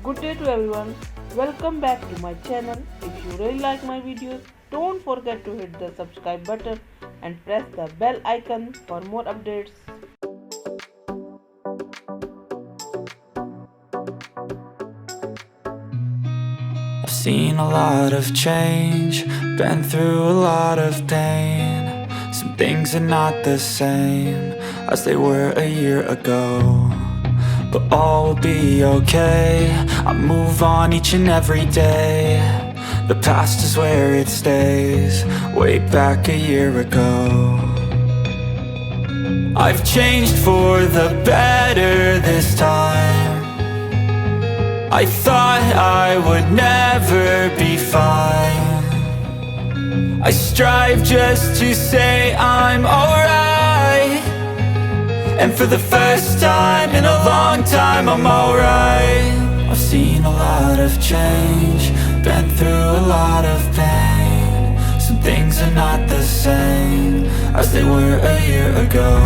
Good day to everyone. Welcome back to my channel. If you really like my videos, don't forget to hit the subscribe button and press the bell icon for more updates. I've seen a lot of change, been through a lot of pain. Some things are not the same as they were a year ago, but all will be okay. I move on each and every day. The past is where it stays, way back a year ago. I've changed for the better this time. I thought I would never be fine. I strive just to say I'm alright, and for the first time in a long time I'm alright. I've seen a lot of change, been through a lot of pain. Some things are not the same as they were a year ago,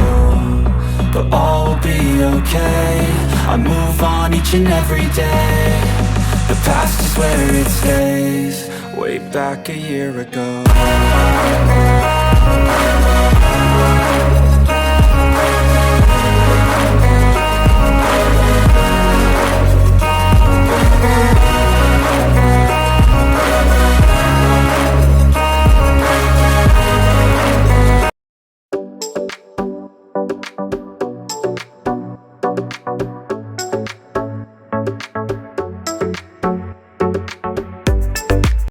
but all will be okay. I move on each and every day. The past is where it stays, way back a year ago.